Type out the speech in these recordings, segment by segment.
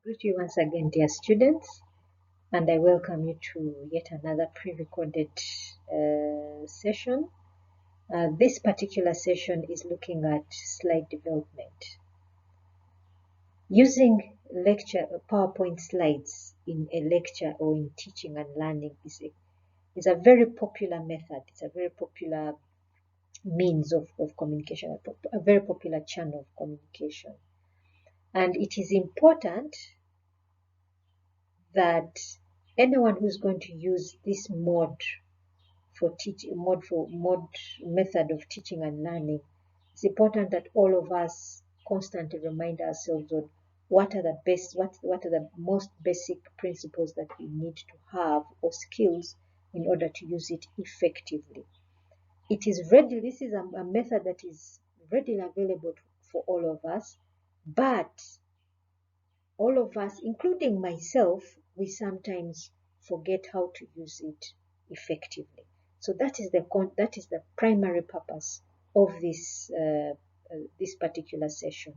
Greet you once again, dear students, and I welcome you to yet another pre-recorded session. This particular session is looking at slide development. Using lecture PowerPoint slides in a lecture or in teaching and learning is a very popular method. It's a very popular means of communication, a very popular channel of communication. And it is important that anyone who's going to use this mode method of teaching and learning, it's important that all of us constantly remind ourselves of what are the most basic principles that we need to have or skills in order to use it effectively. This is a method that is readily available for all of us, but all of us, including myself, we sometimes forget how to use it effectively. So that is the primary purpose of this particular session.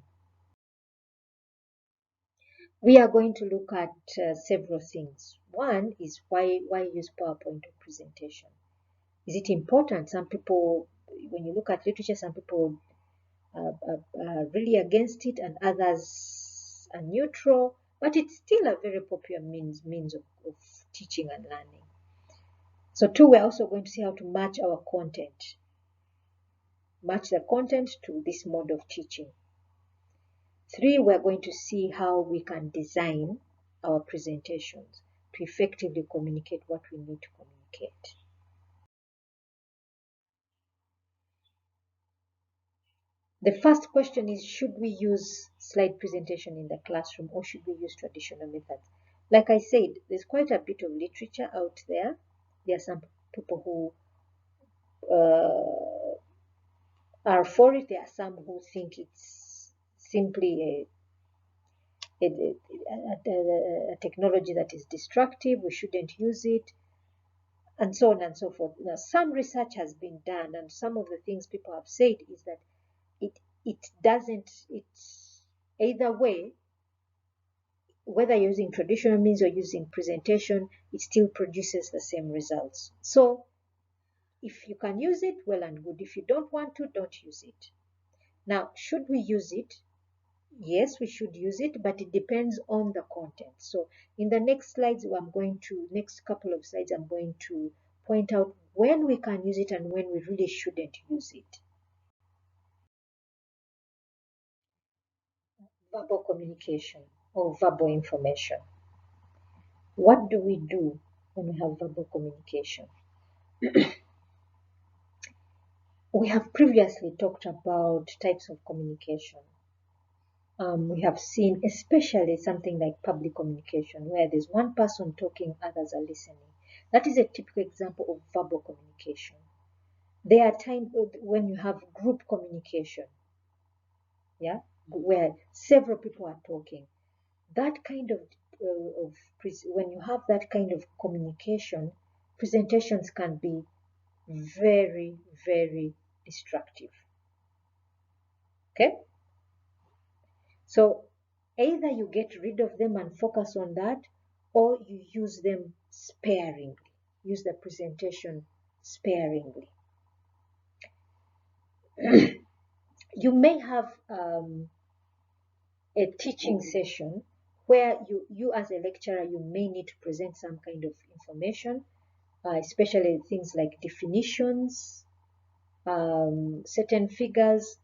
We are going to look at several things. One is why use PowerPoint presentation? Is it important? Some people, when you look at literature, some people are really against it, and others are neutral. But it's still a very popular means of teaching and learning. So two, we're also going to see how to match our content. Match the content to this mode of teaching. Three, we're going to see how we can design our presentations to effectively communicate what we need to communicate. The first question is, should we use slide presentation in the classroom or should we use traditional methods? Like I said, there's quite a bit of literature out there. There are some people who are for it. There are some who think it's simply a technology that is destructive. We shouldn't use it, and so on and so forth. Now, some research has been done, and some of the things people have said is that it's either way, whether you're using traditional means or using presentation, it still produces the same results. So if you can use it, well and good. If you don't want to, don't use it. Now, should we use it? Yes, we should use it, but it depends on the content. So in the next couple of slides, I'm going to point out when we can use it and when we really shouldn't use it. Verbal communication or verbal information. What do we do when we have verbal communication? We have previously talked about types of communication. We have seen especially something like public communication, where there's one person talking, others are listening. That is a typical example of verbal communication. There are times when you have group communication, where several people are talking. That kind of when you have that kind of communication, presentations can be very, very destructive. Okay? So either you get rid of them and focus on that, or you use them sparingly. Use the presentation sparingly. You may have a teaching session where you as a lecturer, you may need to present some kind of information, especially things like definitions, certain figures.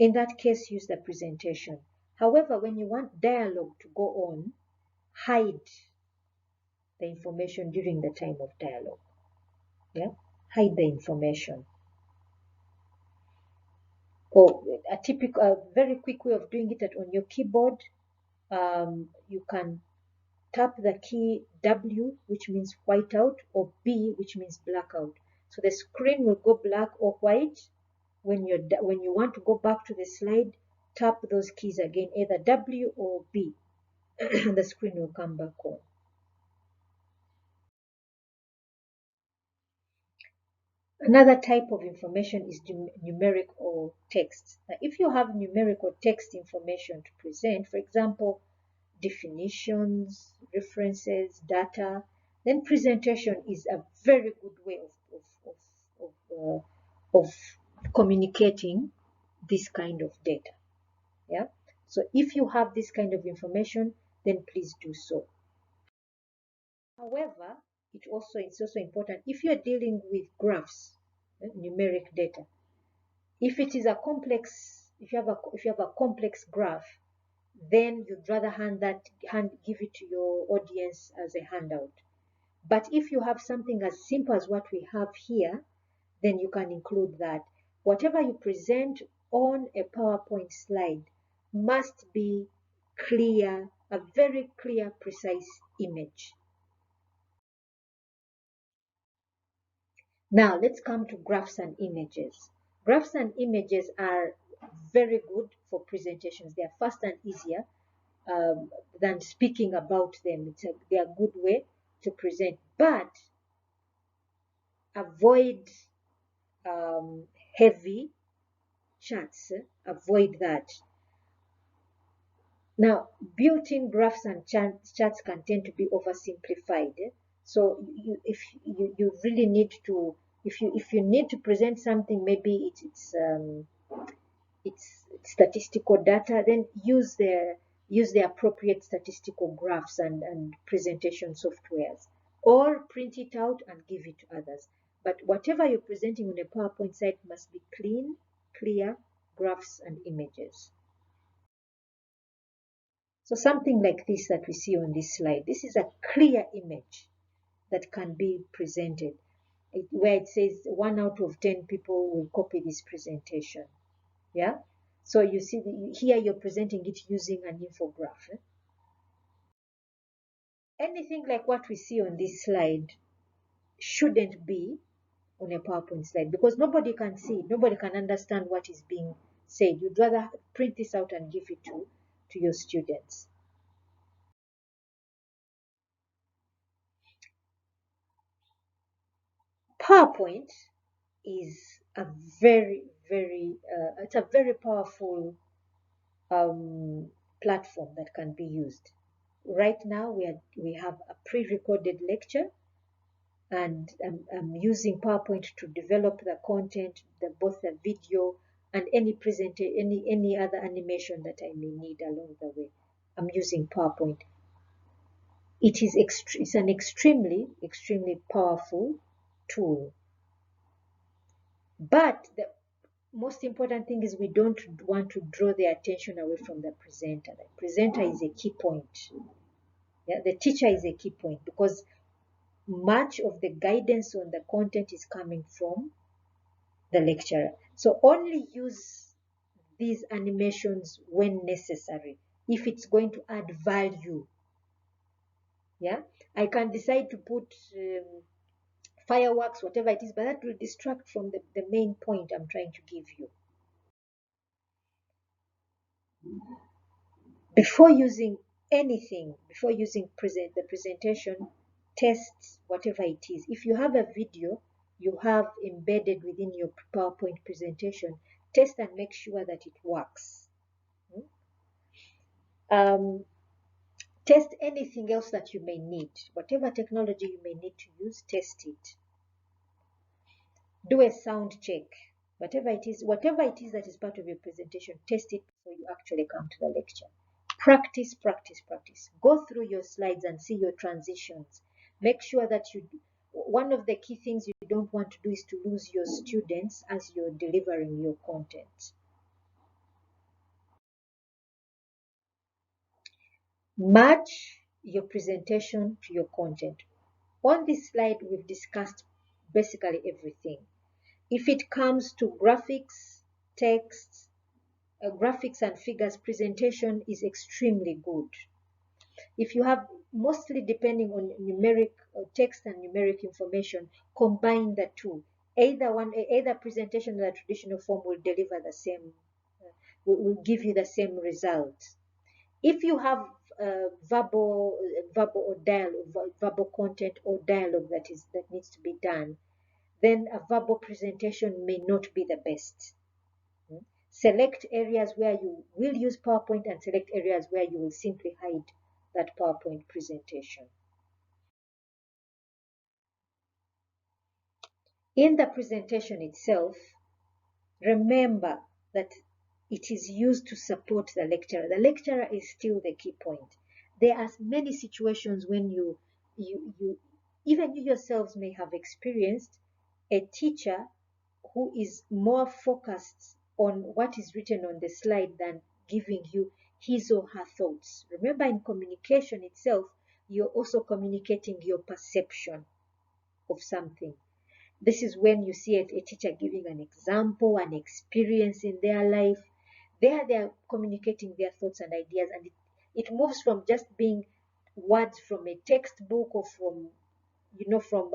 In that case, use the presentation. However, when you want dialogue to go on, hide the information during the time of dialogue. Hide the information. Or a very quick way of doing it on your keyboard, you can tap the key W, which means whiteout, or B, which means blackout. So the screen will go black or white. When you want to go back to the slide, tap those keys again, either W or B, and the screen will come back on. Another type of information is numeric or text. Now, if you have numeric or text information to present, for example, definitions, references, data. Then presentation is a very good way of communicating this kind of data. Yeah. So if you have this kind of information, then please do so. However, it's also important if you're dealing with graphs, numeric data. If it is a complex, if you have a complex graph, then you'd rather give it to your audience as a handout. But if you have something as simple as what we have here, then you can include that. Whatever you present on a PowerPoint slide must be clear, a very clear, precise image. Now let's come to graphs and images. Graphs and images are very good for presentations. They are fast and easier than speaking about them. They are a good way to present, but avoid heavy charts. Avoid that. Now, built-in graphs and charts can tend to be oversimplified. So if you really need to, if you need to present something, maybe it's statistical data, then use the appropriate statistical graphs and presentation softwares, or print it out and give it to others. But whatever you're presenting on a PowerPoint site must be clean, clear graphs and images. So something like this that we see on this slide, this is a clear image that can be presented, where it says 1 out of 10 people will copy this presentation. Yeah. So you see here you're presenting it using an infographic. Anything like what we see on this slide shouldn't be on a PowerPoint slide because nobody can see, nobody can understand what is being said. You'd rather print this out and give it to your students. PowerPoint is a very, it's a very powerful platform that can be used. Right now, we have a pre-recorded lecture, and I'm using PowerPoint to develop the content, both the video and any other animation that I may need along the way. I'm using PowerPoint. It's an extremely powerful tool. But the most important thing is we don't want to draw the attention away from the presenter. The presenter is a key point. Yeah, the teacher is a key point because much of the guidance on the content is coming from the lecturer. So only use these animations when necessary, if it's going to add value. Yeah, I can decide to put fireworks, whatever it is, but that will distract from the main point I'm trying to give you. Before using anything, before using the presentation, test whatever it is. If you have a video you have embedded within your PowerPoint presentation, test and make sure that it works. Test anything else that you may need. Whatever technology you may need to use, test it. Do a sound check. Whatever it is that is part of your presentation, test it before you actually come to the lecture. Practice, practice, practice. Go through your slides and see your transitions. Make sure that one of the key things you don't want to do is to lose your students as you're delivering your content. Match your presentation to your content. On this slide, we've discussed basically everything. If it comes to graphics, text, graphics and figures, presentation is extremely good. If you have, mostly depending on numeric text and numeric information, combine the two. Either presentation in a traditional form will deliver the same, will give you the same result. If you have verbal or dialogue, verbal content or dialogue that needs to be done, then a verbal presentation may not be the best. Select areas where you will use PowerPoint and select areas where you will simply hide that PowerPoint presentation. In the presentation itself, remember that it is used to support the lecturer. The lecturer is still the key point. There are many situations when even you yourselves may have experienced a teacher who is more focused on what is written on the slide than giving you his or her thoughts. Remember, in communication itself, you're also communicating your perception of something. This is when you see a teacher giving an example, an experience in their life. There they are communicating their thoughts and ideas, and it moves from just being words from a textbook or from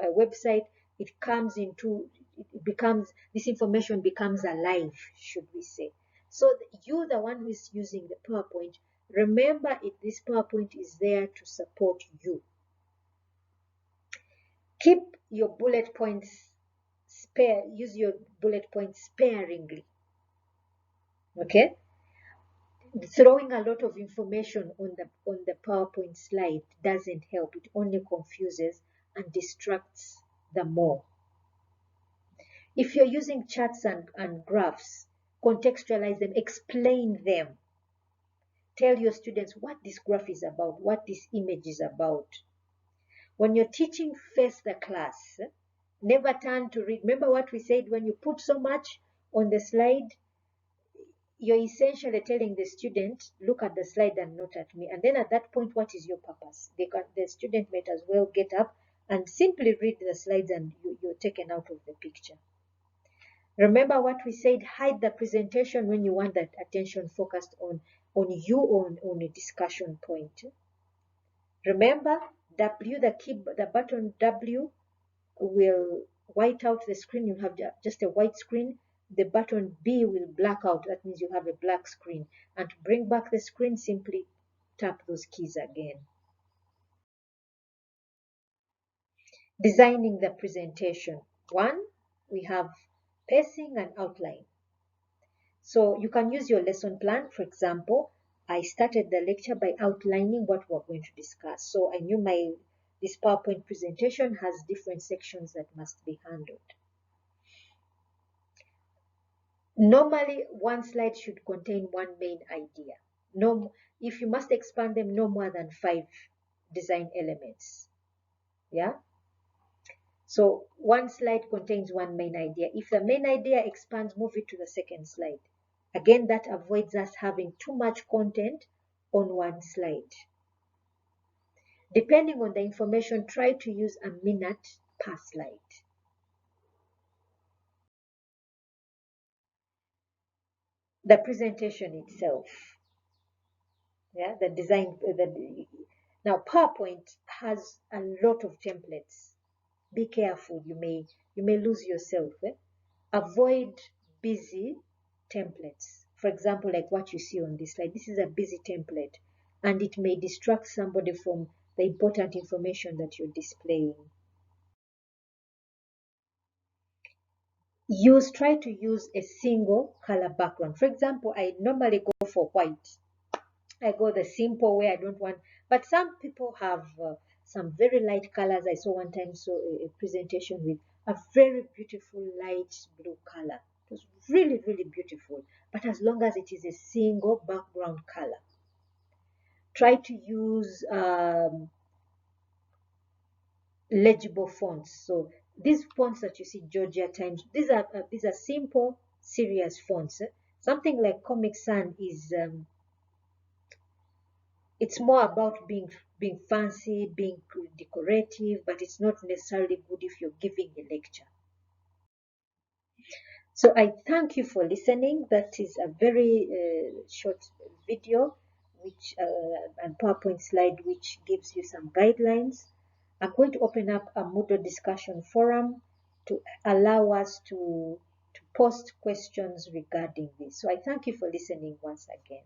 a website. It comes into, it becomes, this information becomes alive, should we say. So you, the one who is using the PowerPoint, remember this PowerPoint is there to support you. Keep your bullet points spare, use your bullet points sparingly. Okay? Throwing a lot of information on the PowerPoint slide doesn't help. It only confuses and distracts the more. If you're using charts and graphs, contextualize them, explain them. Tell your students what this graph is about, what this image is about. When you're teaching, face the class. Never turn to read. Remember what we said, when you put so much on the slide, you're essentially telling the student, look at the slide and not at me. And then at that point, what is your purpose? The student might as well get up and simply read the slides, and you're taken out of the picture. Remember what we said, hide the presentation when you want that attention focused on you, on a discussion point. Remember, the button W will white out the screen. You have just a white screen. The button B will black out. That means you have a black screen. And to bring back the screen, simply tap those keys again. Designing the presentation. One, we have pacing and outline. So you can use your lesson plan. For example, I started the lecture by outlining what we're going to discuss. So I knew this PowerPoint presentation has different sections that must be handled. Normally, one slide should contain one main idea. If you must expand them, no more than 5 design elements. Yeah? So one slide contains one main idea. If the main idea expands, move it to the second slide. Again, that avoids us having too much content on one slide. Depending on the information, try to use a minute per slide. The presentation itself. Yeah, the design. Now, PowerPoint has a lot of templates. Be careful, you may lose yourself. Avoid busy templates. For example, like what you see on this slide, this is a busy template, and it may distract somebody from the important information that you're displaying. Try to use a single color background. For example, I normally go for white. I go the simple way. I don't want, but some people have some very light colors. I saw one time a presentation with a very beautiful light blue color. It was really, really beautiful. But as long as it is a single background color, try to use legible fonts. So these fonts that you see, Georgia Times, these are simple, serious fonts. Something like Comic Sans is it's more about being fancy, being decorative, but it's not necessarily good if you're giving a lecture. So I thank you for listening. That is a very short video, and PowerPoint slide, which gives you some guidelines. I'm going to open up a Moodle discussion forum to allow us to post questions regarding this. So I thank you for listening once again.